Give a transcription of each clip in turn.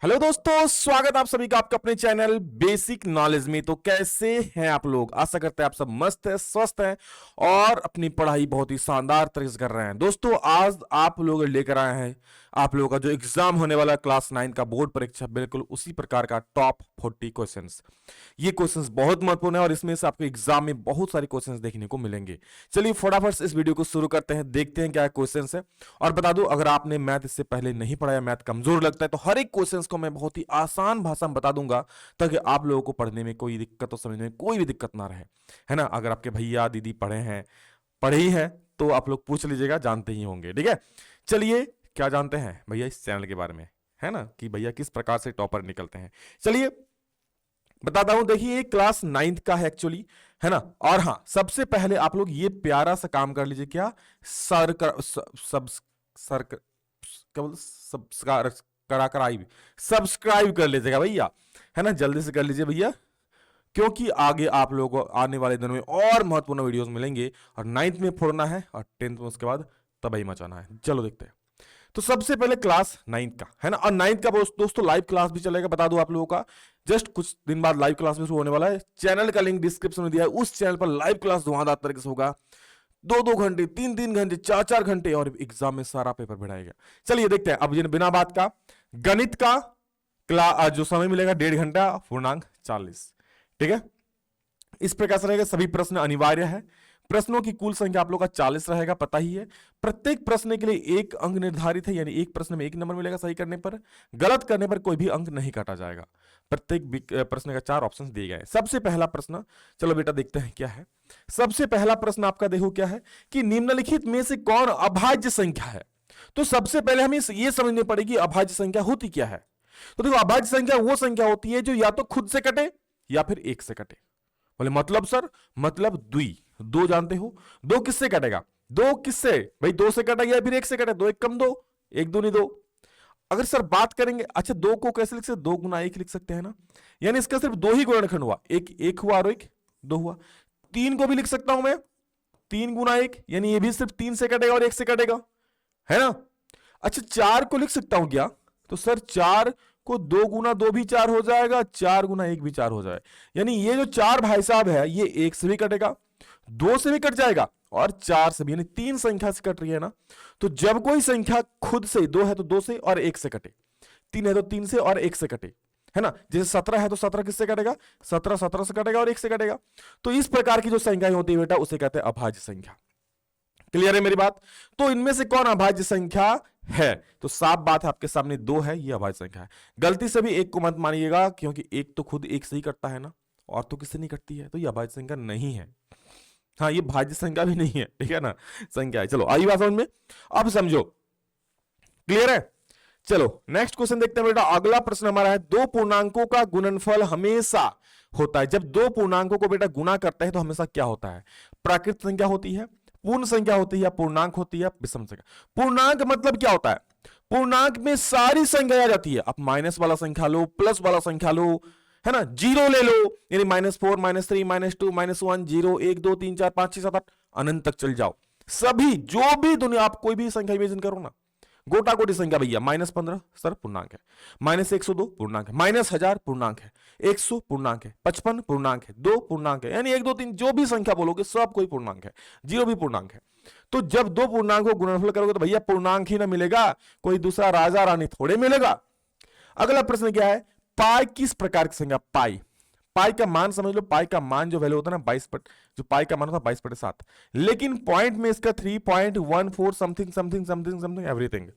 Hello दोस्तों, स्वागत आप सभी का आपका अपने चैनल बेसिक नॉलेज में। तो कैसे हैं आप लोग? आशा करते हैं आप सब मस्त है, स्वस्थ हैं और अपनी पढ़ाई बहुत ही शानदार तरीके से कर रहे हैं। दोस्तों, आज आप लोग लेकर आए हैं आप लोगों का जो एग्जाम होने वाला क्लास 9 का बोर्ड परीक्षा, बिल्कुल उसी प्रकार का टॉप 40 क्वेश्चंस। ये क्वेश्चंस बहुत महत्वपूर्ण है और इसमें से आपको एग्जाम में बहुत सारे क्वेश्चंस देखने को मिलेंगे। चलिए फटाफट से इस वीडियो को शुरू करते हैं, देखते हैं क्या क्वेश्चंस है। और बता दूं, अगर आपने मैथ इससे पहले नहीं पढ़ा या मैथ कमजोर लगता है तो हर एक क्वेश्चंस को मैं बहुत ही आसान भाषा में बता दूंगा, ताकि आप लोगों को पढ़ने में कोई दिक्कत और समझने में कोई भी दिक्कत ना रहे, है ना। अगर आपके भैया दीदी पढ़े ही हैं तो आप लोग पूछ लीजिएगा, जानते ही होंगे। ठीक है, चलिए क्या जानते हैं भैया इस चैनल के बारे में, है ना, कि भैया किस प्रकार से टॉपर निकलते हैं। चलिए बताता हूं। देखिए, ये क्लास 9th का है एक्चुअली, है ना। और हाँ, सबसे पहले आप लोग ये प्यारा सा काम कर लीजिए, क्या सर कर, सब सर क्या बोलते, सब्सक्राइब कर लीजिएगा भैया, है ना। जल्दी से कर लीजिए भैया, क्योंकि आगे आप लोगों को आने वाले दिनों में और महत्वपूर्ण वीडियोस मिलेंगे। और 9th में फोड़ना है और 10th में उसके बाद तबाही मचाना है। चलो देखते हैं। तो सबसे पहले क्लास 9th का, है ना। और 9th का दोस्तों लाइव क्लास भी चलेगा, बता दूं आप लोगों का। जस्ट कुछ दिन बाद लाइव क्लास भी शुरू होने वाला है। चैनल का लिंक डिस्क्रिप्शन में दिया है, उस चैनल पर लाइव क्लास धुआंधार तरीके से होगा। 2-2 घंटे, 3-3 घंटे, 4-4 घंटे, और एग्जाम में सारा पेपर बढ़ाएगा। चलिए देखते हैं अब, बिना बात का गणित का जो समय मिलेगा 1.5 घंटा, पूर्णांक 40। ठीक है, इस प्रकार से रहेगा। सभी प्रश्न अनिवार्य है। प्रश्नों की कुल संख्या आप लोग का 40 रहेगा, पता ही है। प्रत्येक प्रश्न के लिए 1 अंक निर्धारित है, यानी एक प्रश्न में 1 नंबर मिलेगा सही करने पर। गलत करने पर कोई भी अंक नहीं काटा जाएगा। प्रत्येक प्रश्न का 4 ऑप्शन दिए गए हैं। सबसे पहला प्रश्न, चलो बेटा देखते हैं क्या है। सबसे पहला प्रश्न आपका देखो क्या है, कि निम्नलिखित में से कौन अभाज्य संख्या है। तो सबसे पहले हमें यह समझनी पड़ेगी अभाज्य संख्या होती क्या है। तो देखो, अभाज्य संख्या वो संख्या होती है जो या तो खुद से कटे या फिर 1 से कटे। बोले मतलब सर, मतलब द्वि, दो जानते हो, दो किससे कटेगा? दो किससे भाई? 2 से कटेगा या फिर 1 से कटे? 2 1 कम 2, 1 दूनी 2। अगर सर बात करेंगे, अच्छा 2 को कैसे लिख सकते? 2 गुना 1 लिख सकते हैं ना, यानी इसका सिर्फ 2 ही गुणनखंड हुआ, एक 1 हुआ और एक 2 हुआ। 3 को भी लिख सकता हूं मैं, 3 गुना 1, यानी ये भी सिर्फ 3 से कटेगा और 1 से कटेगा, है ना। अच्छा 4 को लिख सकता हूं क्या? तो सर 4 को 2 गुना 2 भी 4 हो जाएगा, 4 गुना 1 भी 4 हो जाएगा। यानी ये जो 4 भाई साहब है, ये 1 से भी कटेगा, 2 से भी कट जाएगा और 4 से भी, यानी 3 संख्या से कट रही है ना। तो जब कोई संख्या खुद से, 2 है तो 2 से और 1 से कटे, 3 है तो 3 से और 1 से कटे, है ना। जैसे 17 है तो 17 किससे कटेगा? 17 17 से कटेगा और 1 से कटेगा। तो इस प्रकार की जो संख्याएं होती है बेटा, उसे कहते हैं अभाज्य संख्या। क्लियर है मेरी बात? तो इनमें से कौन अभाज्य संख्या है? तो साफ बात है, आपके सामने 2 है, ये अभाज्य संख्या है। गलती से भी 1 को मत मानिएगा, क्योंकि 1 तो खुद 1 से ही करता है ना, और तो किससे नहीं करती है, तो ये अभाज्य संख्या नहीं है। हाँ, ये भाज्य संख्या भी नहीं है, ठीक है ना, संख्या है। चलो आई बात समझ में, अब समझो। क्लियर है? चलो नेक्स्ट क्वेश्चन देखते हैं बेटा। अगला प्रश्न हमारा है, 2 पूर्णांकों का गुणनफल हमेशा होता है। जब 2 पूर्णांकों को बेटा गुना करते हैं तो हमेशा क्या होता है? प्राकृत संख्या होती है, पूर्ण संख्या होती है, या पूर्णांक होती है, विषम संख्या। पूर्णांक मतलब क्या होता है? पूर्णांक में सारी संख्या आ जाती है। आप माइनस वाला संख्या लो, प्लस वाला संख्या लो, है ना, जीरो ले लो, यानी -4 -3 -2 -1 0 1 2 3 4 5 6 7 8 अनंत तक चल जाओ। सभी जो भी दुनिया, आप कोई भी संख्या इमेजिन करो ना, गोटा गोटी संख्या भैया, -15 सर पूर्णांक है, -102 पूर्णांक है, -1000 पूर्णांक है, 100 पूर्णांक है, 55 पूर्णांक है, 2 पूर्णांक है, यानी 1 2 3 जो भी संख्या बोलोगे सब कोई पूर्णांक है, जीरो भी पूर्णांक है। तो जब 2 पूर्णांक को गुणनफल करोगे तो भैया पूर्णांक ही ना मिलेगा, कोई दूसरा राजा रानी थोड़े मिलेगा। अगला प्रश्न क्या है, पाई किस प्रकार की संख्या? पाई, पाई का मान समझ लो। पाई का मान जो वैल्यू होता है ना, 22 जो पाई का मान होता है 22/7, लेकिन पॉइंट में इसका 3.14 something something something something everything,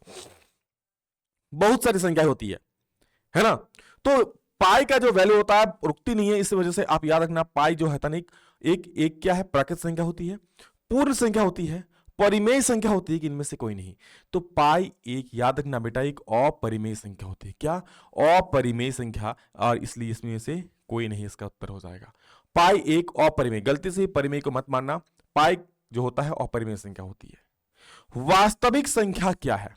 बहुत सारी संख्याएं होती है ना। तो पाई का जो वैल्यू होता है रुकती नहीं है, इस वजह से आप याद रखना, पाई जो है तनिक एक क्या है, प्राकृत संख्या होती है, पूर्ण संख्या होती है, परिमेय संख्या होती है कि इनमें से कोई नहीं। तो पाई एक, याद रखना बेटा, एक अपरिमेय संख्या होती है। क्या? अपरिमेय संख्या, और इसलिए इसमें से कोई नहीं, इसका उत्तर हो जाएगा पाई एक अपरिमेय। गलती से परिमेय को मत मानना, पाई जो होता है अपरिमेय संख्या होती है। वास्तविक संख्या क्या है?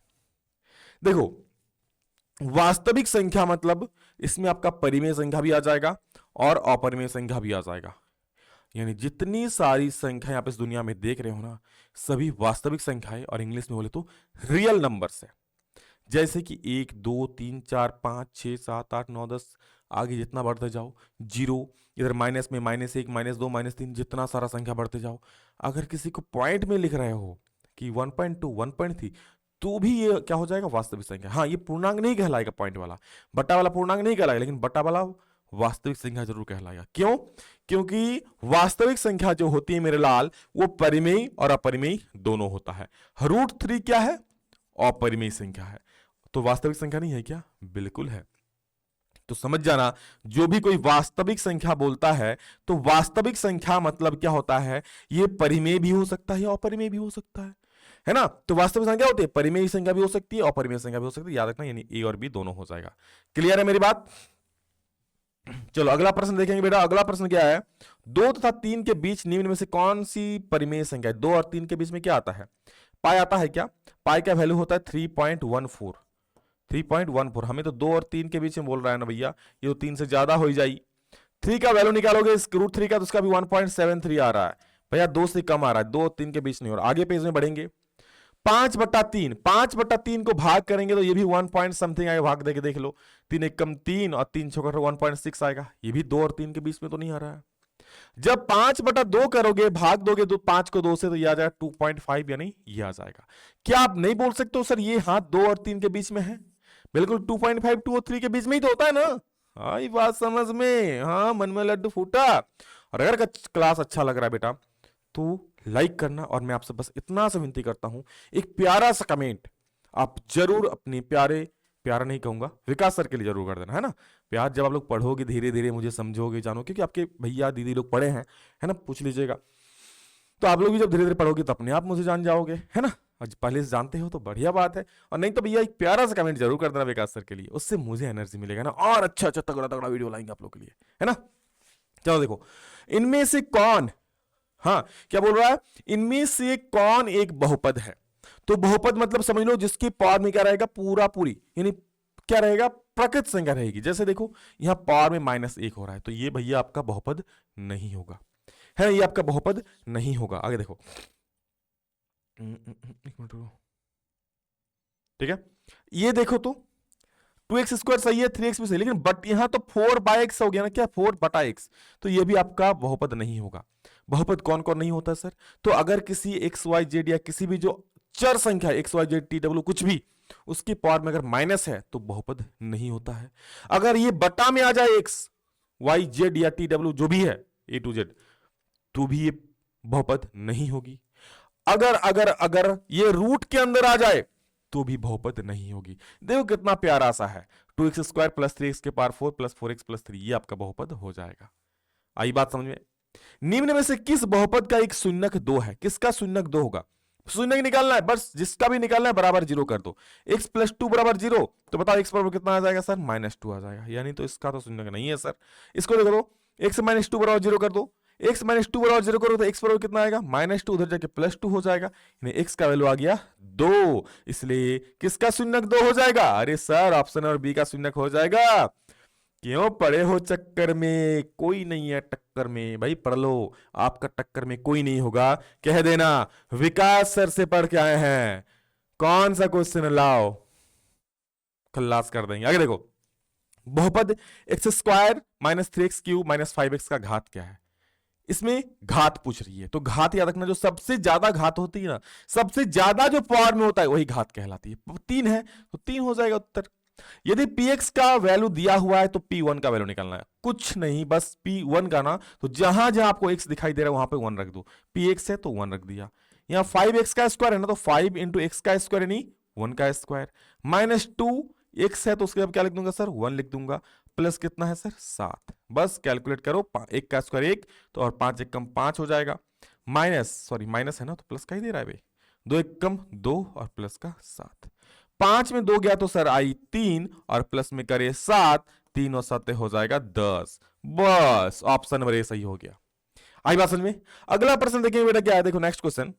देखो, वास्तविक संख्या मतलब इसमें आपका परिमेय संख्या भी आ जाएगा और अपरिमेय संख्या भी आ जाएगा, यानी जितनी सारी संख्याएं आप इस दुनिया में देख रहे हो ना, सभी वास्तविक संख्याएं, और इंग्लिश में बोले तो रियल नंबर्स है। जैसे कि 1 2 3 4 5 6 7 8 9 10, आगे जितना बढ़ते जाओ, जीरो, इधर माइनस में -1 -2 -3, जितना सारा संख्या बढ़ते जाओ। अगर किसी को पॉइंट में लिख रहे हो कि 1.2 1.3, तो भी ये क्या हो जाएगा, वास्तविक संख्या। हाँ, ये पूर्णांक नहीं कहलाएगा, पॉइंट वाला बटा वाला पूर्णांक नहीं कहलाएगा, लेकिन बटा वाला वास्तविक संख्या जरूर कहलाएगा। क्यों? क्योंकि वास्तविक संख्या जो होती है मेरे लाल, वो परिमेय और अपरिमेय दोनों होता है। √3 क्या है? अपरिमेय संख्या है। तो वास्तविक संख्या नहीं है क्या? बिल्कुल है। तो समझ जाना, जो भी कोई वास्तविक संख्या बोलता है, तो वास्तविक संख्या मतलब क्या होता है, ये परिमेय भी हो सकता है, अपरिमेय भी हो सकता है ना। तो वास्तविक संख्या होती है, परिमेय संख्या भी हो सकती है, अपरिमेय संख्या भी हो सकती है। याद रखना, यानी ए और बी दोनों हो जाएगा। क्लियर है मेरी बात? चलो अगला प्रश्न देखेंगे बेटा। अगला प्रश्न क्या है, 2 तथा 3 के बीच निम्न में से कौन सी परिमेय संख्या है? 2 और 3 के बीच में क्या आता है? पाई आता है क्या? पाई का वैल्यू होता है 3.14। 3.14, हमें तो 2 और 3 के बीच में बोल रहा है ना भैया, ये तो 3 से ज्यादा हो जाएगी। 3 का वैल्यू निकालोगे √3 का, तो उसका भी 1.73 आ रहा है भैया, 2 से कम आ रहा है, 2 और 3 के बीच नहीं हो रहा। आगे पेज में बढ़ेंगे, 5/3 को भाग करेंगे तो ये भी 1 पॉइंट समथिंग आएगा। भाग देके देख लो, 3 एक कम 3 और 3 छोकर 1.6 आएगा। ये भी 2 और 3 के बीच में तो नहीं आ रहा है। जब 5/2 करोगे, भाग दोगे तो 5 को 2 से, तो ये आ जाएगा 2.5, यानी ये आ जाएगा। क्या आप नहीं बोल सकते हो सर ये हाथ 2 और 3 के बीच में है? बिल्कुल 2.5 2 और 3 के बीच में ही तो होता है ना। हाँ, ये बात समझ में, हाँ, मन में लड्डू फूटा। और अगर क्लास अच्छा लग रहा है बेटा, तो लाइक करना, और मैं आपसे बस इतना सा विनती करता हूं, एक प्यारा सा कमेंट आप जरूर अपने प्यारा नहीं कहूंगा, विकास सर के लिए जरूर कर देना, है ना। प्यार जब आप लोग पढ़ोगे, धीरे धीरे मुझे समझोगे, जानो, क्योंकि आपके भैया दीदी लोग पढ़े हैं, है ना, पूछ लीजिएगा। तो आप लोग भी जब धीरे धीरे पढ़ोगे तो अपने आप मुझे जान जाओगे, है ना। आज पहले से जानते हो तो बढ़िया बात है, और नहीं तो भैया एक प्यारा सा कमेंट जरूर कर देना विकास सर के लिए, उससे मुझे एनर्जी मिलेगा ना, और अच्छा अच्छा तगड़ा तगड़ा वीडियो लाएंगे आप लोग के लिए, है ना। चलो देखो, इनमें से कौन, हाँ क्या बोल रहा है, इनमें से कौन एक बहुपद है? तो बहुपद मतलब समझ लो जिसकी पावर में क्या रहेगा, पूरा पूरी, यानी क्या रहेगा, प्रकृत संख्या रहेगी। जैसे देखो यहां पावर में -1 हो रहा है, तो ये भैया आपका बहुपद नहीं होगा, है, ये आपका बहुपद नहीं होगा। आगे देखो, एक मिनट, ठीक है, ये देखो तो 2x² सही है, 3x भी सही, लेकिन बट यहां तो 4/x हो गया ना, क्या 4/x, तो ये भी आपका बहुपद नहीं होगा। बहुपद कौन कौन नहीं होता सर? तो अगर किसी XYZ या किसी भी जो चर संख्या XYZ TW कुछ भी, उसकी पावर में अगर माइनस है तो बहुपद नहीं होता है। अगर ये बटा में आ जाए XYZ या TW जो भी है A to Z, तो भी ये बहुपद नहीं होगी। अगर अगर अगर ये रूट के अंदर आ जाए तो भी बहुपद नहीं होगी। देखो कितना प्यारा सा है, 2x² + 3x के पावर 4 + 4x + 3, ये आपका बहुपद हो जाएगा। आई बात समझ में? निम्न में से किस बहुपद का एक शून्यक 2 है? किसका शून्यक 2 होगा? शून्यक निकालना है, बस जिसका भी निकालना है बराबर 0 कर दो। x + 2 = 0, तो बताओ x बराबर कितना आ जाएगा सर? -2 आ जाएगा, यानी तो इसका तो शून्यक नहीं है सर। इसको देखो दो, x - 2 = 0 कर दो, x - 2 = 0 करो तो x बराबर कितना आएगा? -2, उधर जाके +2 हो जाएगा, यानी x का वैल्यू आ गया 2। इसलिए किसका शून्यक 2 हो जाएगा? अरे सर ऑप्शन और बी का शून्यक हो जाएगा। क्यों पड़े हो चक्कर में? कोई नहीं है टक्कर में भाई, पढ़ लो, आपका टक्कर में कोई नहीं होगा। कह देना विकास सर से पढ़ के आए हैं, कौन सा क्वेश्चन लाओ, खल्लास कर देंगे। आगे देखो, बहुपद x² - 3x³ - 5x का घात क्या है? इसमें घात पूछ रही है, तो घात याद रखना, जो सबसे ज्यादा घात होती है ना, सबसे ज्यादा जो पावर में होता है वही घात कहलाती है। 3 है तो 3 हो जाएगा उत्तर। यदि px का वैल्यू दिया हुआ है तो p1 का वैल्यू निकालना है, कुछ नहीं, बस p1 का ना, तो जहां जहां आपको x दिखाई दे रहा है वहां पे 1 रख दो। px है तो 1 रख दिया। यहां 5x² है ना, तो 5 × x² यानी 1 का स्क्वायर, -2x है तो उसके बाद क्या लिख दूंगा सर? 1 लिख दूंगा, प्लस कितना है सर? 7। बस कैलकुलेट करो, 1 का स्क्वायर 1, तो और 5 एक कम 5 हो जाएगा, माइनस है ना, तो प्लस का ही दे रहा है भाई, 2 एक कम 2 और प्लस का 7। 5 में 2 गया तो सर आई 3, और प्लस में करे 7, 3 और 7 हो जाएगा 10। बस ऑप्शन नंबर ए सही हो गया। आई बात समझ में? अगला प्रश्न देखेंगे बेटा क्या है, देखो नेक्स्ट क्वेश्चन,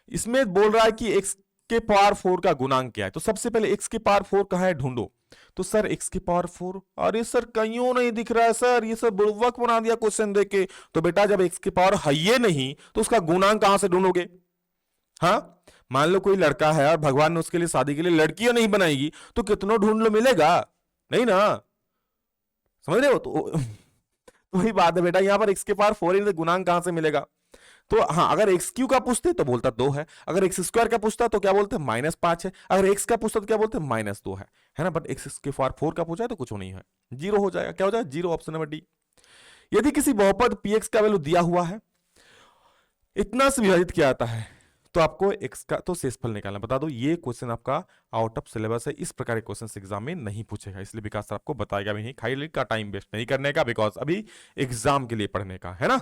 इसमें बोल रहा है कि x के पावर 4 का गुणांक क्या है। तो सबसे पहले x के पावर 4 कहां है ढूंढो। तो सर x की पावर 4, अरे सर कहीं नहीं दिख रहा है सर, ये सर बुड़बक बना दिया क्वेश्चन देख के। तो बेटा जब x की पावर है ही नहीं तो उसका गुणांक कहां से ढूंढोगे? हाँ, मान लो कोई लड़का है और भगवान ने उसके लिए शादी के लिए लड़कियां नहीं बनाएगी, तो कितनों ढूंढ लो मिलेगा नहीं ना, समझ रहे हो? तो वही बात है बेटा, यहां पर x के पावर 4 है, गुणांक कहां से मिलेगा? तो हाँ, अगर एक्स क्यू का पूछते तो बोलता 2 है, अगर एक्स स्क्वायर का पूछता तो क्या बोलते -5 है, अगर एक्स का पूछता तो क्या बोलते -2 है ना। बट एक्स के पावर 4 का पूछा है तो कुछ नहीं है, 0 हो जाएगा। क्या हो जाएगा? 0, ऑप्शन नंबर डी। यदि किसी बहुपद px का वैल्यू दिया हुआ है, इतना से विभाजित किया जाता है, तो आपको x का तो शेषफल निकालना। बता दो ये क्वेश्चन आपका आउट ऑफ सिलेबस है, इस प्रकार के क्वेश्चन एग्जाम में नहीं पूछेगा, इसलिए विकास सर आपको बताएगा भी नहीं। खाली का टाइम वेस्ट नहीं करने का, बिकॉज अभी एग्जाम के लिए पढ़ने का है ना।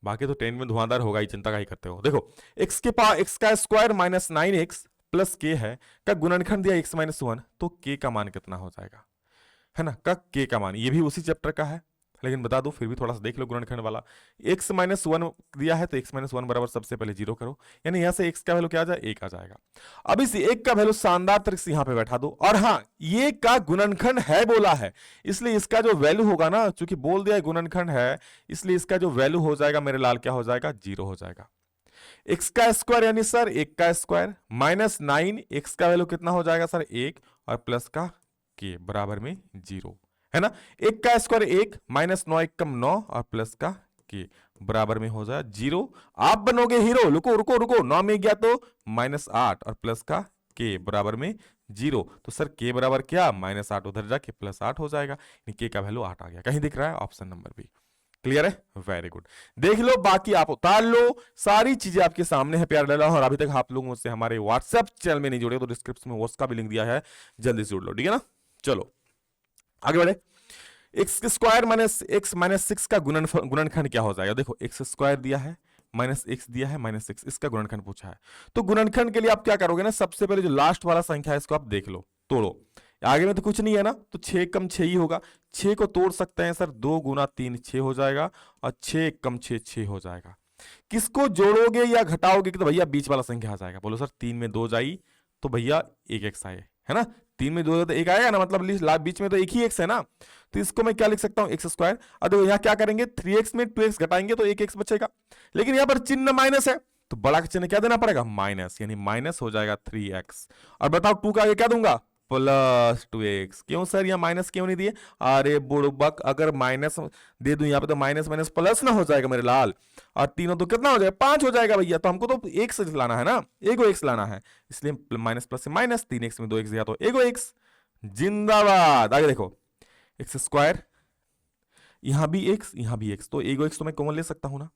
बाकी तो 10 में धुआंधार होगा ही, चिंता का ही करते हो। देखो x के पावर x का स्क्वायर -9x प्लस k है का गुणनखंड दिया x -1, तो k का मान कितना हो जाएगा, है ना। का k का मान, ये भी उसी चैप्टर का है, लेकिन बता दो फिर भी थोड़ा सा देख लो गुणनखंड वाला। x -1 दिया है तो x -1 बराबर सबसे पहले 0 करो, यानी यहां से x का वैल्यू क्या आ जाए? 1 आ जाएगा। अब इस 1 का वैल्यू शानदार तरीके से यहां पे बैठा दो, और हाँ ये का गुणनखंड है बोला है, इसलिए इसका जो वैल्यू होगा ना, चूंकि बोल दिया है गुणनखंड है, इसलिए इसका जो वैल्यू हो जाएगा मेरे लाल क्या हो जाएगा? 0 हो जाएगा। x का स्क्वायर यानी सर 1 का स्क्वायर -9, x का वैल्यू कितना हो जाएगा सर? 1, और प्लस का k बराबर में 0, है ना। 1 का स्क्वायर 1, -9 1 कम 9, और प्लस का k बराबर में हो जाए 0। आप बनोगे हीरो। रुको रुको रुको, 9 में गया तो -8 और प्लस का k बराबर में 0, तो सर k बराबर क्या? -8, उधर जाके +8 हो जाएगा, k का वैल्यू 8 आ गया। कहीं दिख रहा है? ऑप्शन नंबर बी। क्लियर है? Very good. देख लो, बाकी आप उतार लो, सारी चीजें आपके सामने है प्यार डाला। और अभी तक आप लोग मुझसे हमारे व्हाट्सएप चैनल में नहीं जुड़े तो डिस्क्रिप्शन में उसका भी लिंक दिया है, जल्दी से जुड़ लो, ठीक है ना। चलो आगे बढ़े। एक्स स्क्वायर -x -6 का गुणनखंड क्या हो जाएगा? देखो एक्स स्क्वायर दिया है, -x दिया है, -6, इसका गुणनखंड पूछा है। तो गुणनखंड के लिए आप क्या करोगे ना, सबसे पहले जो लास्ट वाला संख्या है इसको आप देख लो, तोड़ो। आगे में तो कुछ नहीं है ना, तो 6 कम 6 ही होगा। 6 को तोड़ सकते हैं सर, 2 गुना 3 6 हो जाएगा, और 6 कम 6 6 हो जाएगा। किसको जोड़ोगे या घटाओगे तो भैया बीच वाला संख्या आ जाएगा। बोलो सर 3 में 2 जाई तो भैया 1 x आए, है ना। 3 में 2 तो 1 आएगा ना, मतलब बीच में तो एक ही x है ना, तो इसको मैं क्या लिख सकता हूं? x square. अब देखो यहाँ क्या करेंगे, 3x में 2x घटाएंगे तो 1x बचेगा, लेकिन यहाँ पर चिन्ह माइनस है, तो बड़ा का चिन्ह क्या देना पड़ेगा? माइनस, यानी माइनस हो जाएगा 3x। और बताओ 2 का आगे क्या दूंगा? +2x। क्यों सर यहाँ माइनस क्यों नहीं दिए? अरे बुड़बक, अगर माइनस दे दूं यहाँ पे तो माइनस माइनस प्लस ना हो जाएगा मेरे लाल, और तीनों तो कितना हो जाएगा? 5 हो जाएगा भैया। तो हमको तो x लाना है ना, एगो x लाना है, इसलिए माइनस प्लस से माइनस, 3x में 2x दिया तो एगो x। जिंदाबाद। आगे देखो एक्स स्क्वायर, यहां भी x यहां भी x, तो एगो x तो मैं कॉमन ले सकता हूं ना,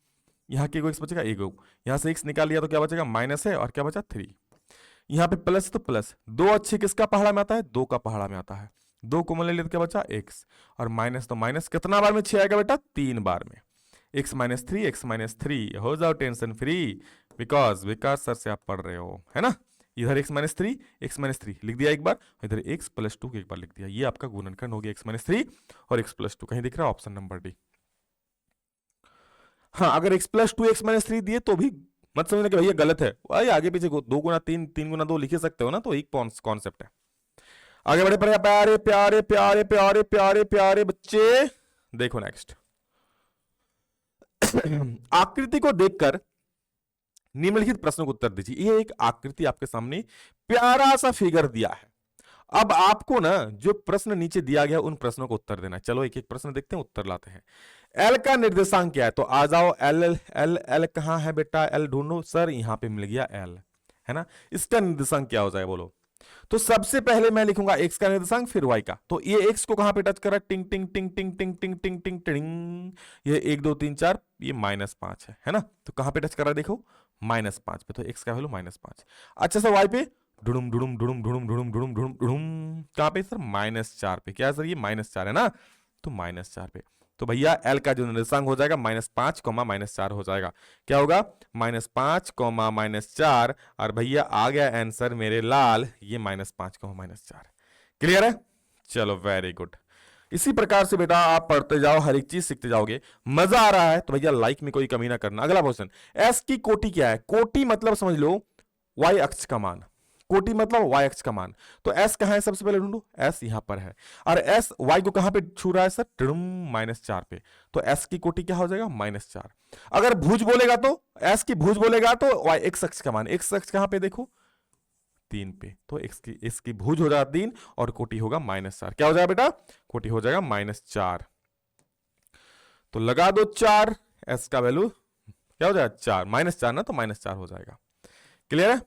यहाँ के एगो x बचेगा, एगो यहां से x निकाल लिया तो क्या बचेगा? माइनस है, और क्या बचा? 3। यहाँ पे प्लस तो प्लस, 2 अच्छे किसका पहाड़ा में आता है? 2 का पहाड़ा में आता है, 2 कॉमन ले लेते क्या बचा? x, और माइनस तो माइनस कितना बार में 6 आएगा बेटा? 3 बार में। x -3 हो जाओ tension free, because Vikas sir से आप पढ़ रहे हो, है ना। इधर x -3 लिख दिया एक बार, इधर x +2 एक बार लिख दिया। ये आपका गुणनखंड हो गया x -3 और x +2। कहीं दिख रहा है? Option number D. हाँ, अगर x +2 x -3 दिए तो भी मत समझना कि भैया गलत है, भाई आगे पीछे 2 गुना 3 3 गुना 2 लिख सकते हो ना, तो एक कॉन्सेप्ट है। आगे बढ़े प्यारे प्यारे प्यारे प्यारे प्यारे प्यारे बच्चे, देखो नेक्स्ट। आकृति को देखकर निम्नलिखित प्रश्नों को उत्तर दीजिए। ये एक आकृति आपके सामने प्यारा सा फिगर दिया है, अब आपको ना जो प्रश्न नीचे दिया गया उन प्रश्नों को उत्तर देना। चलो एक एक प्रश्न देखते हैं, उत्तर लाते हैं। एल का निर्देशांक क्या है? तो आ जाओ, एल एल एल एल कहां है बेटा? एल ढूंढो। सर यहां पे मिल गया एल, है ना। इसका निर्देशांक क्या हो जाएगा बोलो? तो सबसे पहले मैं लिखूंगा एक्स का निर्देशांक, फिर वाई का। तो ये एक्स को कहां पे टच कर रहा है? टिंग टिंग टिंग टिंग टिंग टिंग टिंग टिंग टिंग, ये 1 2 3 4, ये -5 है ना। तो कहां पे टच कर रहा है? देखो -5 पे, तो एक्स का वैल्यू -5। अच्छा सर वाई पे ढुड़ुम ढुड़ुम ढुड़ुम ढुड़ुम ढुड़ुम ढुड़ुम ढुड़ुम ढुड़ुम, कहां पे सर? -4 पे। क्या सर? ये -4 है ना, तो -4 पे। तो भैया एल का जो निर्देशांक हो जाएगा -5, -4 हो जाएगा। क्या होगा? -5, -4, और भैया आ गया आंसर मेरे लाल, ये -5, -4। क्लियर है? चलो वेरी गुड। इसी प्रकार से बेटा आप पढ़ते जाओ, हर एक चीज सीखते जाओगे। मजा आ रहा है तो भैया लाइक में कोई कमी ना करना। अगला क्वेश्चन, एस की कोटि क्या है? कोटि मतलब समझ लो y अक्ष का मान। कोटि मतलब y अक्ष का मान। तो s कहां है सबसे पहले ढूंढो, s यहां पर है, और s y को कहां पे छू रहा है सर, -4 पे। तो s की कोटि क्या हो जाएगा, -4। अगर भुज बोलेगा तो s की भुज बोलेगा तो y x अक्ष का मान, x अक्ष कहां पे देखो 3 पे, तो इसकी भुज हो जाएगा 3 और कोटि होगा -4। क्या हो जाएगा बेटा, कोटि हो जाएगा -4। तो लगा दो 4, s का वैल्यू क्या हो जाएगा 4, -4 ना, तो -4 हो जाएगा। क्लियर है।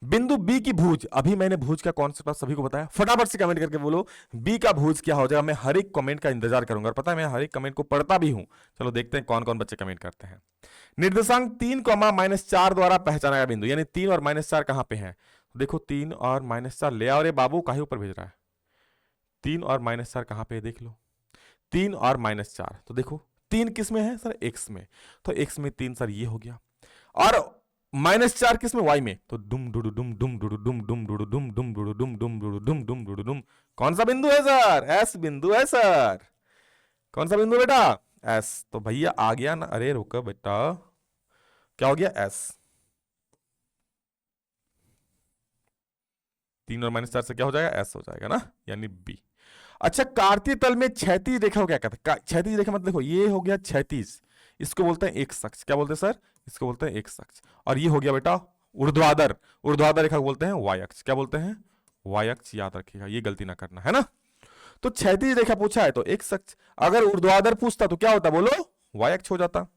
बिंदु बी की भुज, अभी मैंने भुज का कॉन्सेप्ट सभी को बताया, फटाफट से कमेंट करके बोलो बी का भुज क्या हो जाएगा। मैं हर एक कमेंट का इंतजार करूंगा, और पता है मैं हर एक कमेंट को पढ़ता भी हूं। चलो देखते हैं कौन कौन बच्चे कमेंट करते हैं। निर्देशांक 3, -4 द्वारा पहचाना गया बिंदु, यानी 3 और -4 कहां पे है, देखो 3 और -4 ले आओ रे बाबू, काहे ऊपर भेज रहा है, 3 और -4 कहां पे है देख लो, 3 और -4, तो देखो 3 किस में है सर, x में, तो x में 3 सर ये हो गया, और -4 किस में, y में, तो दुम डुडु दुम दुम डुडु दुम दुम डुडु दुम दुम डुडु दुम दुम डुडु दुम दुम डुडु दुम। कौन सा बिंदु है सर, s बिंदु है सर। कौन सा बिंदु बेटा, s। तो भैया आ गया ना, अरे रुको बेटा, क्या हो गया s, 3 और -4 से क्या हो जाएगा, s हो जाएगा ना, यानी b। अच्छा, कार्तीय तल में क्षैतिज रेखा को क्या कहते हैं, क्षैतिज रेखा मतलब देखो ये हो गया क्षैतिज, इसको बोलते हैं एक अक्ष, क्या बोलते हैं सर, इसको बोलते हैं एक अक्ष। और ये हो गया बेटा ऊर्ध्वाधर, ऊर्ध्वाधर रेखा को बोलते हैं वाई अक्ष, क्या बोलते हैं, वाई अक्ष, याद रखिएगा ये गलती ना करना है ना। तो क्षैतिज रेखा पूछा है तो एक अक्ष, अगर ऊर्ध्वाधर पूछता तो क्या होता, बोलो वाई अक्ष हो जाता।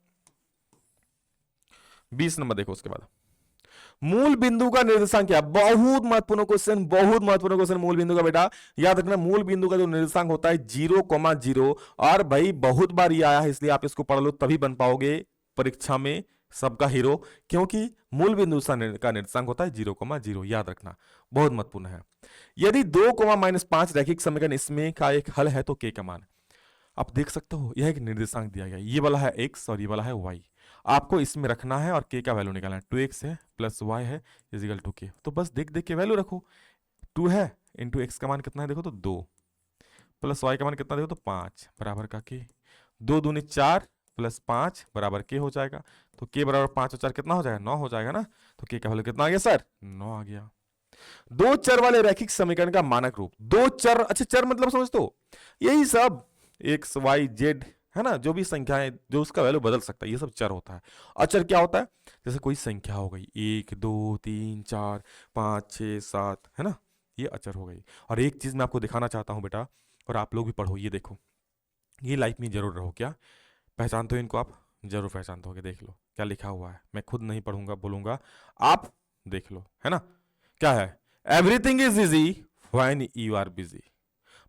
20 नंबर देखो उसके बाद, मूल बिंदु का निर्देशांक क्या, बहुत महत्वपूर्ण क्वेश्चन, बहुत महत्वपूर्ण क्वेश्चन मूल बिंदु का बेटा। याद रखना मूल बिंदु का जो निर्देशांक होता है 0,0, और भाई बहुत बार ये आया है इसलिए आप इसको पढ़ लो तभी बन पाओगे परीक्षा में सबका हीरो, क्योंकि मूल बिंदु का निर्देशांक होता है 0,0, याद रखना बहुत महत्वपूर्ण है। यदि 2,-5 रैखिक समीकरण इसमें का एक हल है तो k का मान, आप देख सकते हो यह एक निर्देशांक दिया गया, ये वाला है x और ये वाला है y, आपको इसमें रखना है और k का वैल्यू निकालना है, 2x है प्लस y है इजिकल टू k, तो बस देख देख के वैल्यू रखो, 2 है इंटू x का मान कितना है देखो तो 2, प्लस y का मान कितना देखो तो 5 बराबर का k, 2 दूनी 4 प्लस 5 बराबर k हो जाएगा, तो k बराबर 5 और 4 कितना हो जाएगा 9 हो जाएगा ना, तो k का वैल्यू कितना आ गया सर 9 आ गया। दो चर वाले रैखिक समीकरण का मानक रूप, दो चर, अच्छा चर मतलब समझ दो यही सब x y z है ना, जो भी संख्याएं जो उसका वैल्यू बदल सकता है ये सब चर होता है। अचर क्या होता है, जैसे कोई संख्या हो गई 1 2 3 4 5 6 7 है ना, ये अचर हो गई। और एक चीज मैं आपको दिखाना चाहता हूं बेटा, और आप लोग भी पढ़ो, ये देखो ये लाइफ में जरूर रहो, क्या पहचानते हो इनको, आप जरूर पहचानते होगे, देख लो क्या लिखा हुआ है, मैं खुद नहीं पढ़ूंगा बोलूंगा, आप देख लो है ना, क्या है, everything is easy when you are busy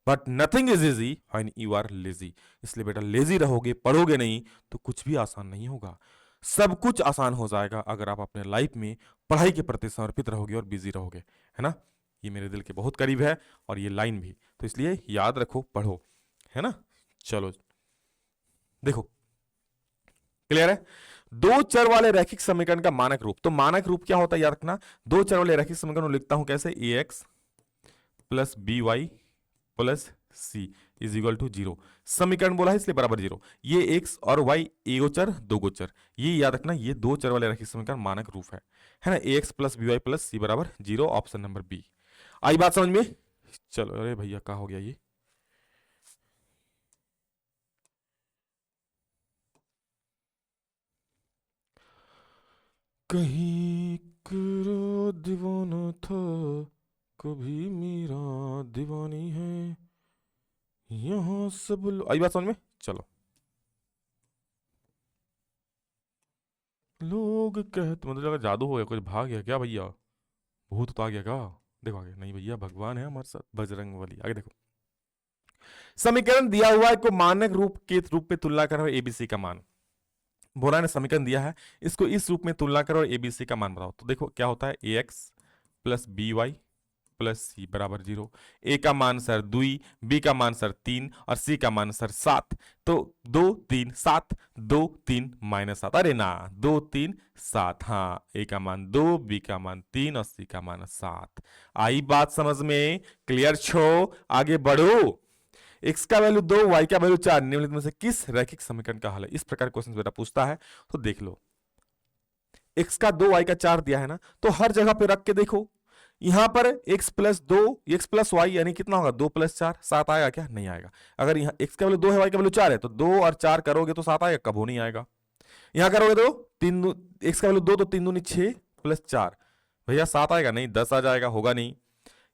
but nothing is easy when you are lazy. इसलिए बेटा लेजी रहोगे, पढ़ोगे नहीं तो कुछ भी आसान नहीं होगा, सब कुछ आसान हो जाएगा अगर आप अपने लाइफ में पढ़ाई के प्रति समर्पित रहोगे और बिजी रहोगे, है ना। ये मेरे दिल के बहुत करीब है और ये लाइन भी, तो इसलिए याद रखो पढ़ो, है ना। चलो देखो क्लियर है। दो चर वाले रैखिक समीकरण का मानक रूप, तो मानक रूप क्या होता है याद रखना, दो चर वाले रैखिक समीकरण लिखता हूं कैसे, ax plus by plus c is equal to 0, समीकरण बोला है इसलिए बराबर 0, ये x और y एगो चर दो गोचर, ये याद रखना, ये दो चर वाले रैखिक समीकरण मानक रूप है ना, ax प्लस by प्लस सी बराबर 0, ऑप्शन नंबर बी। आई बात समझ में। चलो अरे भैया क्या हो गया ये, कहीं करो दीवाना था कभी मेरा दीवानी है, यहां सब आई बात समझ में। चलो लोग कहते मतलब लगा जादू हो गया, कुछ भाग गया क्या भैया, भूत तो आ गया क्या, देखो आगे, नहीं भैया भगवान है हमारे साथ बजरंग बली। आगे देखो, समीकरण दिया हुआ है को मानक रूप के रूप में तुलना करो, एबीसी का मान बोला ने, समीकरण दिया है इसको इस रूप में तुलना करो और एबीसी का मान बताओ, तो देखो क्या होता है, ax प्लस by प्लस सी बराबर 0, ए का मान सर 2, बी का मान सर 3 और सी का मान सर 7, तो 2 3 7 2 3 -7, अरे ना 2 3 7, हाँ ए का मान 2 बी का मान 3 और सी का मान 7। आई बात समझ में, क्लियर छो, आगे बढ़ो। x का वैल्यू 2 y का वैल्यू 4 निम्नलिखित में से किस रैखिक समीकरण का हल है, इस प्रकार क्वेश्चन बेटा पूछता है, तो देख लो x का 2 y का 4 दिया है ना, तो हर जगह पे रख के देखो, यहां पर x plus 2 x plus y यानी कितना होगा 2 प्लस 4 7 आएगा क्या? नहीं आएगा। अगर यहाँ x का वैल्यू 2 है y का वैल्यू 4 है तो 2 और 4 करोगे तो 7 आएगा? कभी नहीं आएगा। यहां करोगे तो 3 x का वैल्यू 2 तो 3 दूनी 6 प्लस 4 भैया 7 आएगा? नहीं 10 आ जाएगा, होगा नहीं।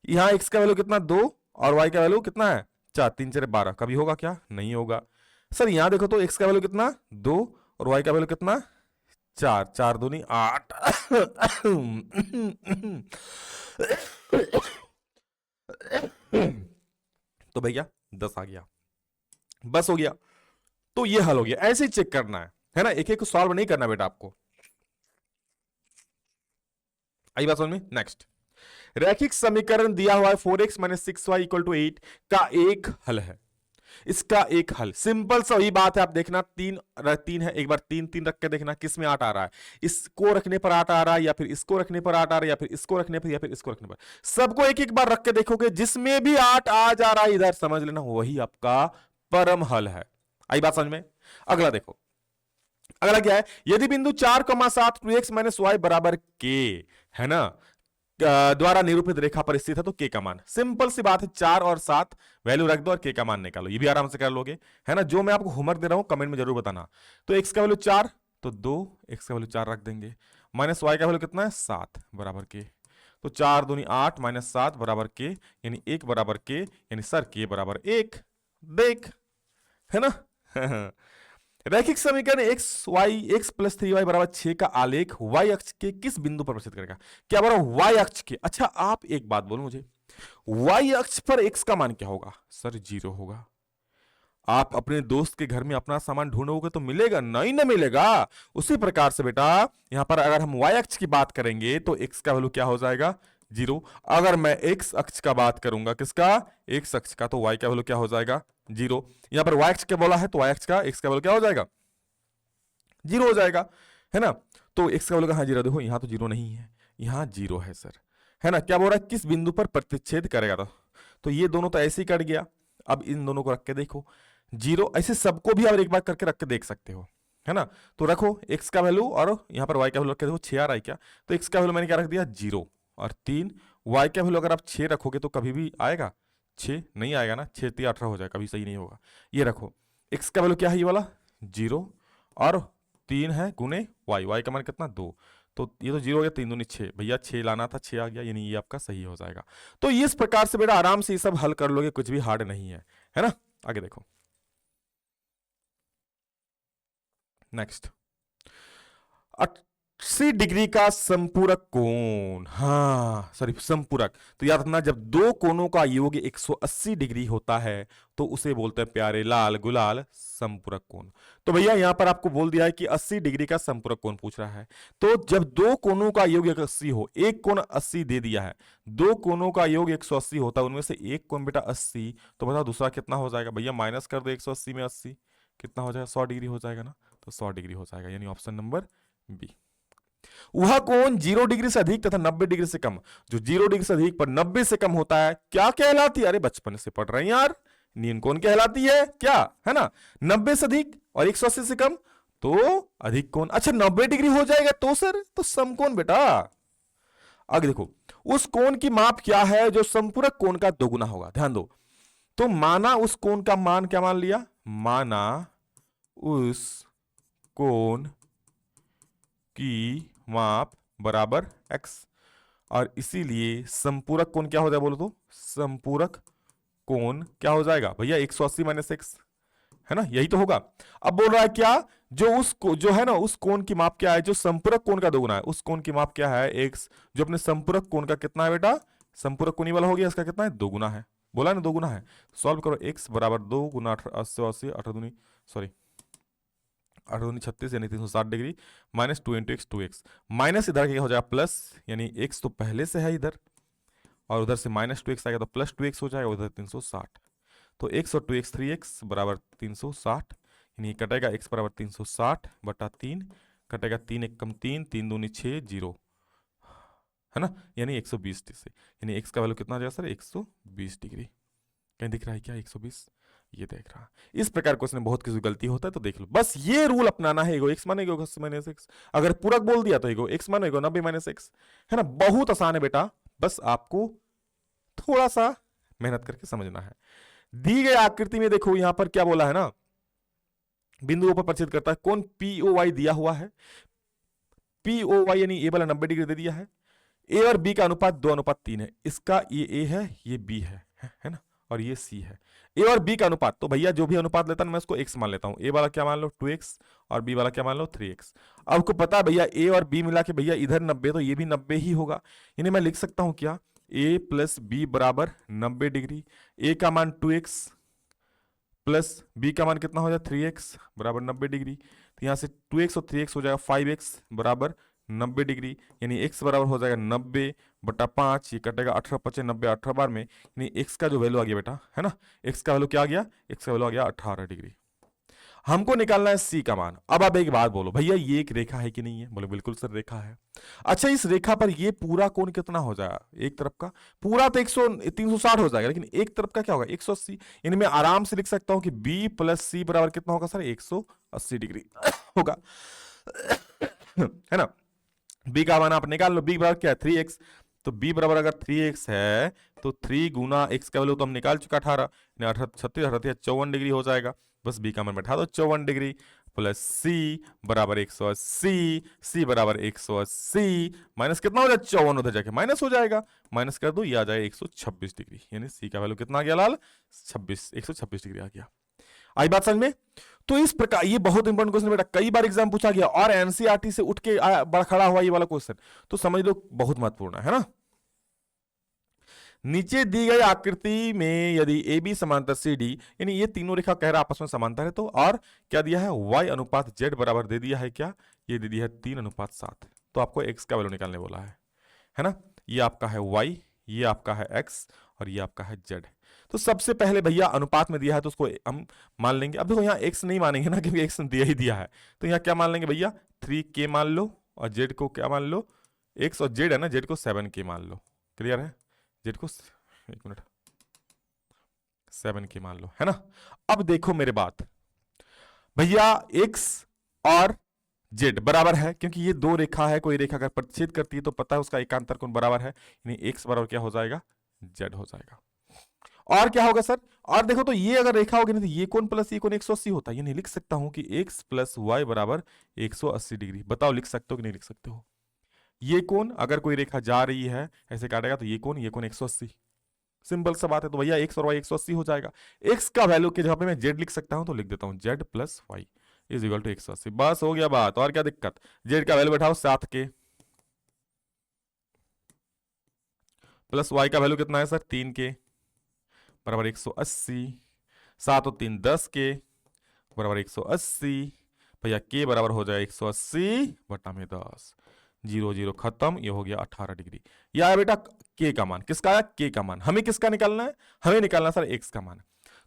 यहाँ x का वैल्यू कितना 2 और y का वैल्यू कितना है 4, 3 4 12, कभी होगा क्या? नहीं होगा। सर यहां देखो तो x का वैल्यू कितना 2 और y का वैल्यू कितना 4, 4 दूनी 8 तो भैया 10 आ गया, बस हो गया। तो ये हल हो गया। ऐसे ही चेक करना है ना, एक एक को सॉल्व नहीं करना बेटा आपको। आई बात समझ में? नेक्स्ट, रैखिक समीकरण दिया हुआ है 4x - 6y = 8 का एक हल है। इसका एक हल सिंपल सा वही बात है। आप देखना 3 है, एक बार 3 3 रख के देखना किस में 8 आ रहा है। इसको रखने पर 8 आ रहा है, या फिर इसको रखने पर 8 आ रहा है, या फिर इसको रखने पर, या फिर इसको रखने पर। सबको एक एक बार रख के देखोगे, जिसमें भी 8 आ जा रहा है इधर समझ लेना वही आपका परम हल है। आई बात समझ में? अगला देखो, अगला क्या है, यदि बिंदु 4,7 2x - y = k है ना द्वारा निरूपित रेखा पर स्थित है तो k का मान। सिंपल सी बात है, 4 और 7 वैल्यू रख दो और k का मान निकालो। ये भी आराम से कर लोगे, है ना। जो मैं आपको होमवर्क दे रहा हूं कमेंट में जरूर बताना। तो x का वैल्यू 4 तो 2 x का वैल्यू 4 रख देंगे, माइनस y का वैल्यू कितना है 7 बराबर k। तो 4 दूनी 8 - 7 बराबर k, यानी 1 बराबर k, यानी सर k बराबर 1। देख, है ना। रैखिक समीकरण x + 3y = 6 का आलेख y अक्ष के किस बिंदु पर प्रदर्शित करेगा? क्या बराबर y अक्ष के। अच्छा आप एक बात बोलो मुझे, y अक्ष पर x का मान क्या होगा? सर 0 होगा। आप अपने दोस्त के घर में अपना सामान ढूंढोगे तो मिलेगा? नहीं ना मिलेगा। उसी प्रकार से बेटा यहां पर अगर हम y अक्ष की बात करेंगे तो x का वैल्यू क्या हो जाएगा 0। अगर मैं x अक्ष का बात करूंगा, किसका? x अक्ष का, तो y का वैल्यू क्या हो जाएगा 0। यहां पर y अक्ष क्या बोला है तो y अक्ष का x का वैल्यू क्या हो जाएगा 0 हो जाएगा, है ना। तो x का वैल्यू कहां 0? देखो यहां तो 0 नहीं है, यहां 0 है सर, है ना। क्या बोल रहा है किस बिंदु पर प्रतिच्छेद करेगा? तो ये दोनों तो ऐसे ही कट गया। अब इन दोनों को रख के देखो 0, ऐसे सबको भी आप एक बार करके रख के देख सकते हो, है ना। तो रखो x का वैल्यू और यहां पर y का वैल्यू रख के देखो 6 आ रहा है क्या? तो x का वैल्यू मैंने क्या रख दिया 0 और 3। y का वैल्यू अगर आप 6 रखोगे तो कभी भी आएगा 6 नहीं आएगा ना, 6 3 18 हो जाएगा, कभी सही नहीं होगा। ये रखो x का वैल्यू क्या है, ये वाला 0 और 3 है गुने y का मान कितना 2, तो ये तो 0 हो गया, 3 दूनी 6 भैया 6 लाना था 6 आ गया, यानी ये आपका सही हो जाएगा। तो इस प्रकार से बेटा आराम से ये सब हल कर लोगे, कुछ भी हार्ड नहीं है ना। आगे देखो नेक्स्ट, 80 डिग्री का संपूरक कोण, हाँ सॉरी संपूरक। तो याद रखना जब दो कोणों का योग 180 डिग्री होता है तो उसे बोलते हैं प्यारे लाल गुलाल संपूरक कोण। तो भैया यहां पर आपको बोल दिया है कि 80 डिग्री का संपूरक कोण पूछ रहा है। तो जब दो कोणों का योग 180 हो, एक कोण 80 दे दिया है, दो कोणों का योग 180 होता है, उनमें से एक कोण बेटा 80, तो बताओ दूसरा कितना हो जाएगा? भैया माइनस कर दो 180 में 80, कितना हो जाएगा 100 डिग्री हो जाएगा ना, तो 100 डिग्री हो जाएगा, यानी ऑप्शन नंबर बी। वह कोण 0 डिग्री से अधिक तथा 90 डिग्री से कम, जो 0 डिग्री से अधिक पर 90 से कम होता है क्या कहलाती है? अरे बचपन से पढ़ रहे हैं यार, नीन कोण कहलाती है क्या, है ना। 90 से अधिक और 180 से कम तो अधिक कोण। अच्छा 90 डिग्री हो जाएगा तो सर तो समकोण बेटा। आगे देखो, उस कोण की माप क्या है जो संपूरक कोण का दोगुना होगा? ध्यान दो, तो माना उस कोण का मान क्या मान लिया? माना उस कोण की माप बराबर x, और इसीलिए संपूरक कोण क्या हो जाए बोलो तो? संपूरक कोण क्या हो जाएगा भैया 180 - x, है ना, यही तो होगा। अब बोल रहा है क्या, जो है ना उस कोण की माप क्या है जो संपूरक कोण का दोगुना है, उस कोण की माप क्या है x, जो अपने संपूरक कोण का कितना है बेटा? संपूरक कोणी वाला हो गया, इसका कितना है? दोगुना है, बोला ना दोगुना है। सॉल्व करो, x बराबर 2 गुना 80 8 दूनी सॉरी 8 दूनी 36 यानी 360 degree minus 2 × x 2x, minus इधर क्या हो जाएगा प्लस, यानी x तो पहले से है इधर, और उधर से माइनस 2x आएगा तो प्लस 2x हो जाएगा, उधर 360। तो x और 2x 3x बराबर 360, यानी कटेगा x बराबर 360 बटा 3, कटेगा 3 1 कम 3, 3 दूनी 6 0, है ना, यानी 120 डिग्री से, यानी x का वैल्यू कितना आ जाएगा सर 120 डिग्री। कहीं दिख रहा है क्या 120? ये देख रहा। इस प्रकार क्वेश्चन में बहुत किसी गलती होता है तो देख लो, बस ये रूल अपनाना है। एगो x माने एगो 80 - x, अगर पूरक बोल दिया तो एगो x माने एगो 90 - x, है ना। बहुत आसान है बेटा, बस आपको थोड़ा सा मेहनत करके समझना है। दी गई आकृति में देखो यहां पर क्या बोला है ना, बिंदुओं पर प्रचित करता है कौन, पी ओ वाई दिया हुआ है, पी ओ वाई यानी ए वाला 90 डिग्री दे दिया है, ए और बी का अनुपात 2:3 है, इसका ये ए है ये बी है ना, और ये सी है। ए और बी का अनुपात, तो भैया जो भी अनुपात लेता है मैं उसको एक्स मान लेता हूं, ए वाला क्या मान लो 2x और बी वाला क्या मान लो 3x। अब आपको पता है भैया ए और बी मिला के भैया इधर 90 तो ये भी 90 ही होगा, यानी मैं लिख सकता हूं क्या, ए प्लस बी बराबर 90 डिग्री, ए का मान 2x प्लस बी का मान कितना हो जाए 3x बराबर 90 डिग्री, तो यहाँ से 2x और 3x हो जाएगा 5x बराबर 90 डिग्री, यानी x बराबर हो जाएगा 90/5, ये कटेगा 18 पचे 90 18 बार में, यानी x का जो वैल्यू आ गया बेटा है ना, x का वैल्यू क्या आ गया, x का वैल्यू आ गया 18 डिग्री। हमको निकालना है c का मान। अब आप एक बात बोलो भैया ये एक रेखा है कि नहीं है, बोले बिल्कुल सर रेखा है। अच्छा इस रेखा पर ये पूरा कोण कितना हो जाएगा, एक तरफ का पूरा तो 360 हो जाएगा, लेकिन एक तरफ का क्या होगा 180, यानी मैं आराम से लिख सकता हूं कि b प्लस c बराबर कितना होगा सर 180 डिग्री होगा है ना। b का मान आप निकाल लो, b बराबर क्या है 3x, तो b बराबर अगर 3x है तो 3 गुना x का वैल्यू तो हम निकाल चुका 18, 36 54 डिग्री हो जाएगा, बस b का मान बैठा दो 54 डिग्री, प्लस c बराबर 180, c बराबर 180 माइनस कितना हो जाएगा 54, उधर जाके माइनस हो जाएगा, माइनस कर दो ये आ जाएगा 126 डिग्री, यानी c का वैल्यू कितना आ गया लाल 126 डिग्री आ गया। आई बात समझ में। तो इस प्रकार ये बहुत इंपॉर्टेंट क्वेश्चन बेटा, कई बार एग्जाम पूछा गया और एनसीईआरटी से उठ के बड़ा खड़ा हुआ ये वाला क्वेश्चन, तो समझ लो बहुत महत्वपूर्ण है ना। नीचे दी गई आकृति में यदि ए बी समांतर सी डी, यानी ये तीनों रेखा कह रहा आपस में समांतर है, तो और क्या दिया है y अनुपात z बराबर दे दिया है क्या, ये दे दिया है 3:7, तो आपको x का वैल्यू निकालने बोला है ना। ये आपका है y, ये आपका है x और ये आपका है z। तो सबसे पहले भैया अनुपात में दिया है तो उसको हम मान लेंगे। अब देखो यहाँ x नहीं मानेंगे ना क्योंकि x दिया ही दिया है, तो यहाँ क्या मान लेंगे भैया 3k मान लो, और z को क्या मान लो, x और z है ना, z को 7k मान लो, क्लियर है, z को 7k मान लो है ना। अब देखो मेरे बात भैया x और z बराबर है, क्योंकि ये दो रेखा है, कोई रेखा अगर प्रतिच्छेद करती है तो पता है उसका एकांतर कोण बराबर है, यानी x बराबर क्या हो जाएगा z हो जाएगा। और क्या होगा सर, और देखो तो ये अगर रेखा होगी ना तो ये कोण प्लस ये कोण 180 होता है, ये नहीं लिख सकता हूं कि x प्लस वाई बराबर 180 डिग्री, बताओ लिख सकते हो कि नहीं लिख सकते हो। ये कोण अगर कोई रेखा जा रही है ऐसे काटेगा तो ये कोण 180, सिंपल सा बात है, तो भैया x और y 180 हो जाएगा। x का वैल्यू के जगह पे मैं z लिख सकता हूं, तो लिख देता हूं z plus y is equal to 180, बस हो गया बात, और क्या दिक्कत। z का वैल्यू बैठाओ 7k प्लस y का वैल्यू कितना है सर 3k बराबर 180, 7 और 3 10k बराबर 180, भैया k बराबर हो जाए 180 बटा में 10, 0 0 खत्म, ये हो गया 18 डिग्री। यह आया बेटा k का मान, किसका आया k का मान, हमें किसका निकालना है, हमें निकालना सर x का मान।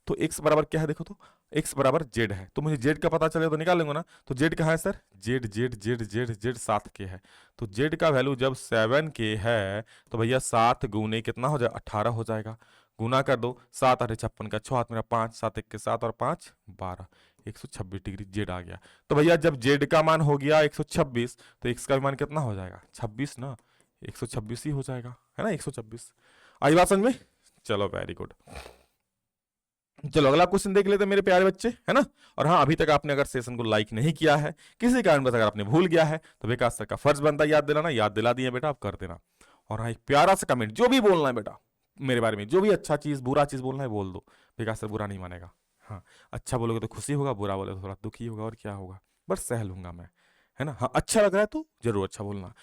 तो x बराबर क्या है देखो, तो x बराबर z है, तो मुझे z का पता चले तो निकाल लेंगे ना, तो z कहाँ है सर z 7k है, तो z का वैल्यू जब 7k है तो भैया 7 गुने कितना हो जाए 18 हो जाएगा, गुना कर दो 7 8 56 का 6 हाथ मेरा 5 7 1 के 7 और 5 12, 126 डिग्री z आ गया। तो भैया जब z का मान हो गया 126 तो x का मान कितना हो जाएगा 26 ना, 126 ही हो जाएगा है ना 126। आई बात समझ में, चलो वेरी गुड। चलो अगला क्वेश्चन देख लेते हैं मेरे प्यारे बच्चे है ना। और हाँ अभी तक आपने अगर सेशन को लाइक नहीं किया है किसी कारण बस अगर आपने भूल गया है तो विकास सर का फर्ज बनता है याद दिलाना, याद दिला दिए बेटा आप कर देना। और हाँ एक प्यारा सा कमेंट, जो भी बोलना है बेटा मेरे बारे में, जो भी अच्छा चीज बुरा चीज बोलना है बोल दो, विकास सर बुरा नहीं मानेगा। हाँ अच्छा बोलोगे तो खुशी होगा, बुरा बोले तो थोड़ा दुखी होगा, और क्या होगा बस सह लूंगा मैं है ना। हाँ अच्छा लग रहा है तो जरूर अच्छा बोलना।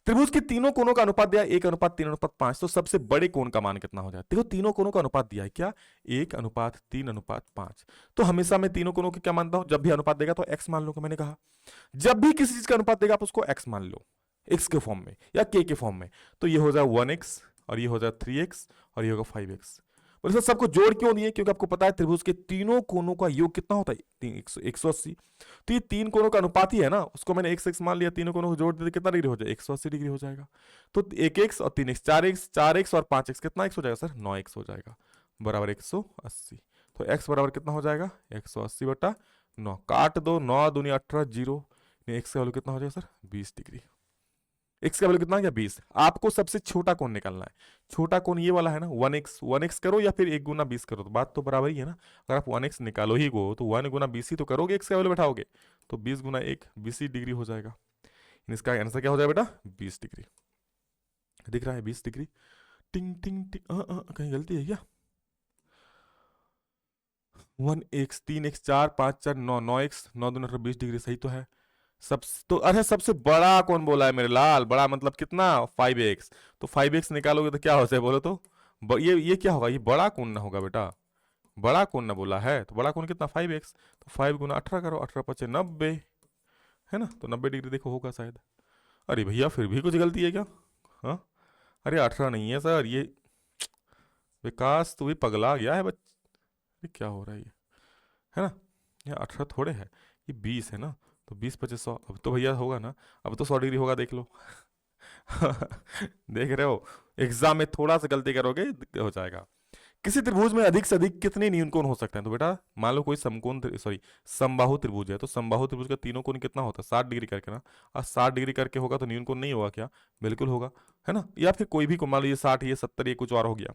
त्रिभुज के तीनों कोणों का अनुपात दिया 1:3:5, तो सबसे बड़े कोण का मान कितना हो जाए, देखो तीनों कोणों का अनुपात दिया है क्या 1:3:5, तो हमेशा मैं तीनों कोणों की क्या मानता हूं, जब भी अनुपात देगा तो x मान लो, मैंने कहा जब भी किसी चीज का अनुपात देगा आप उसको x मान लो, x के फॉर्म में या k के फॉर्म में, तो ये हो जाए 1x और ये हो जाए 3x और ये होगा 5x। बोले सर सबको जोड़ क्यों दिए, क्योंकि आपको पता है त्रिभुज के तीनों कोणों का योग कितना होता है 180, तो ये तीन कोणों का अनुपात ही है ना, उसको मैंने x मान लिया, तीनों कोणों को जोड़ देते कितना डिग्री हो जाए 180 डिग्री हो जाएगा। तो 1x और 3x 4x और 5x कितना x हो जाएगा सर 9x हो जाएगा बराबर 180। तो x बराबर कितना हो जाएगा 180 बटा 9, काट दो 9 दूनी 18 0, x का वैल्यू कितना हो जाएगा सर 20 डिग्री। x का वैल्यू कितना गया 20। आपको सबसे छोटा कोण निकालना है। छोटा कोण ये वाला है ना 1x, 1x करो या फिर 1 गुना 20 करो, तो बात तो बराबर ही है ना। अगर आप 1x निकालो ही को तो 1 गुना 20 ही तो करोगे, x का वैल्यू बैठाओगे, तो 20 गुना 1 20 डिग्री हो जाएगा। इसका आंसर क्या हो जाएगा बेटा 20 डिग्री। दिख रहा है 20 डिग्री। टिंग टिंग टिंग कहीं गलती है क्या? 1x 3x 4 5 4 9 9x 9 दूनी 20 डिग्री सही तो है। सब तो अरे सबसे बड़ा कौन बोला है मेरे लाल? बड़ा मतलब कितना 5x। तो 5x निकालोगे तो क्या हो जाए बोलो तो? ये क्या होगा? ये बड़ा कौन ना होगा बेटा, बड़ा कौन ना बोला है तो बड़ा कौन कितना 5x। तो 5 गुना 18 करो, 18 पचे 90 है ना, तो 90 डिग्री देखो होगा शायद। अरे भैया फिर भी कुछ गलती है क्या? हाँ अरे 18 नहीं है सर, ये विकास तू भी पगला गया है ये क्या हो रहा है ये, है ना? ये 18 थोड़े है, ये 20 है ना, तो 20 पचे 100, अब तो भैया होगा ना, अब तो 100 डिग्री होगा देख लो। देख रहे हो, एग्जाम में थोड़ा सा गलती करोगे हो जाएगा। किसी त्रिभुज में अधिक से अधिक कितने न्यूनकोण हो सकते हैं? तो बेटा मान लो कोई समकोण सॉरी समबाहु त्रिभुज है, तो समबाहु त्रिभुज का तीनों कोण कितना होता है 60 डिग्री करके ना। और 60 डिग्री करके होगा तो न्यूनकोण नहीं होगा क्या? बिल्कुल होगा, है ना। या फिर कोई भी मान लो ये 60 ये 70 ये कुछ और हो गया,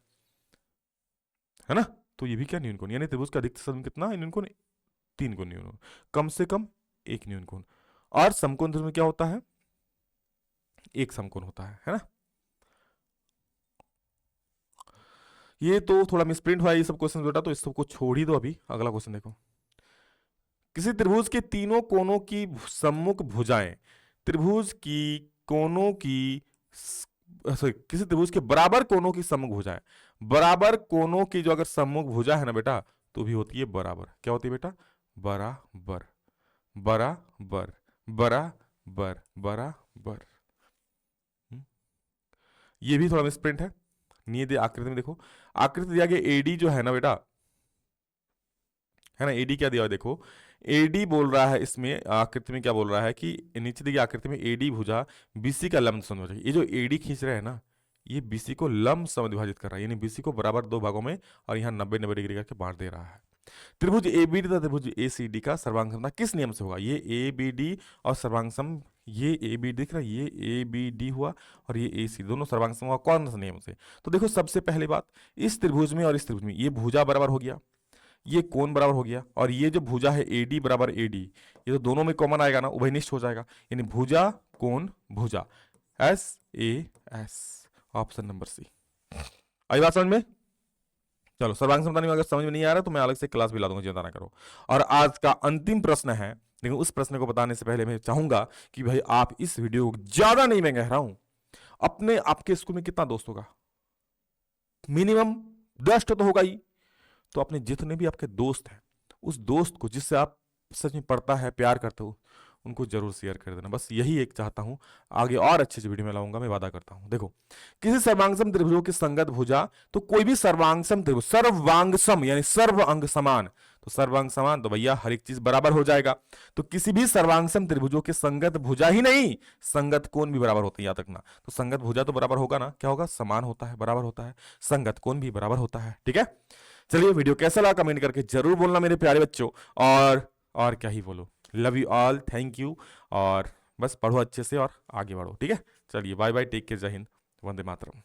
है ना, तो ये भी क्या न्यूनकोण, यानी त्रिभुज का अधिकतम सम कितना न्यूनकोण 3 को न्यूनकोण, कम से कम 1 न्यूनकोण। और समकोण त्रिभुज में क्या होता है? 1 समकोण होता है ना। ये तो थोड़ा मिसप्रिंट हुआ ये सब क्वेश्चन बेटा, तो इस सबको छोड़ ही दो। अभी अगला क्वेश्चन देखो। किसी त्रिभुज के तीनों कोनों की सम्मुख भुजाएं, त्रिभुज की कोनों की सॉरी किसी त्रिभुज के बराबर कोनों की सम्मुख भुजाएं, बराबर कोनों की जो अगर सम्मुख भुजा है ना बेटा तो भी होती है बराबर। क्या होती है बेटा? बराबर, बराबर, बराबर, बराबर। ये भी थोड़ा मिसप्रिंट है। नीचे आकृति में देखो, आकृति दिया गया एडी जो है ना बेटा, है ना, एडी क्या दिया हुआ देखो, एडी बोल रहा है इसमें आकृति में क्या बोल रहा है कि नीचे दी गई आकृति में एडी भुजा बीसी का लंब समद्विभाजक। ये जो एडी खींच रहे हैं ना ये बीसी को लंब समद्विभाजित कर रहा है, यानी बीसी को बराबर 2 भागों में और यहाँ 90-90 डिग्री करके बांट दे रहा है। त्रिभुज एबीडी तथा त्रिभुज एसीडी का सर्वांग समता किस नियम से होगा? ये एबीडी और सर्वांग सम, ये एबीडी दिख रहा है, ये एबीडी हुआ और ये एसी, दोनों सर्वांग सम हुआ कौन सा नियम से? तो देखो सबसे पहली बात, इस त्रिभुज में और इस त्रिभुज में ये भुजा बराबर हो गया, ये कोण बराबर हो गया, और ये जो भुजा है एडी बराबर एडी, ये तो दोनों में कॉमन आएगा ना, उभयनिष्ठ हो जाएगा, यानी भुजा कोण भुजा, SAS, ऑप्शन नंबर सी। आई बात समझ में? चलो सर्वांग समता नहीं, अगर समझ में नहीं आ रहा तो मैं अलग से क्लास भी ला दूंगा, चिंता ना करो। और आज का अंतिम प्रश्न है, लेकिन उस प्रश्न को बताने से पहले मैं चाहूंगा कि भाई आप इस वीडियो को ज्यादा नहीं मैं कह रहा हूं, अपने आपके स्कूल में कितना दोस्त होगा? मिनिमम 10 तो होगा ही। तो अपने जितने भी आपके दोस्त हैं उस दोस्त को जिससे आप सच में पढ़ता है प्यार करते हो उनको जरूर शेयर कर देना। बस यही एक चाहता हूं, आगे और अच्छे से वीडियो में लाऊंगा, मैं वादा करता हूं। देखो किसी सर्वांगसम त्रिभुजों की संगत भुजा, तो कोई भी सर्वांगसम त्रिभुज, सर्वांगसम यानी सर्व अंग समान, तो सर्वांग समान तो भैया हर एक चीज बराबर हो जाएगा। तो किसी भी सर्वांगसम त्रिभुजों के संगत भुजा ही नहीं संगत कोण भी बराबर होते हैं, याद रखना। तो संगत भुजा तो बराबर होगा ना, क्या होगा? समान होता है, बराबर होता है, संगत कोण भी बराबर होता है। ठीक है, चलिए वीडियो कैसा लगा कमेंट करके जरूर बोलना मेरे प्यारे बच्चों। और क्या ही बोलो, love you all, thank you, और बस पढ़ो अच्छे से और आगे बढ़ो। ठीक है, चलिए बाय बाय, टेक केयर, जय हिंद, वंदे मातरम।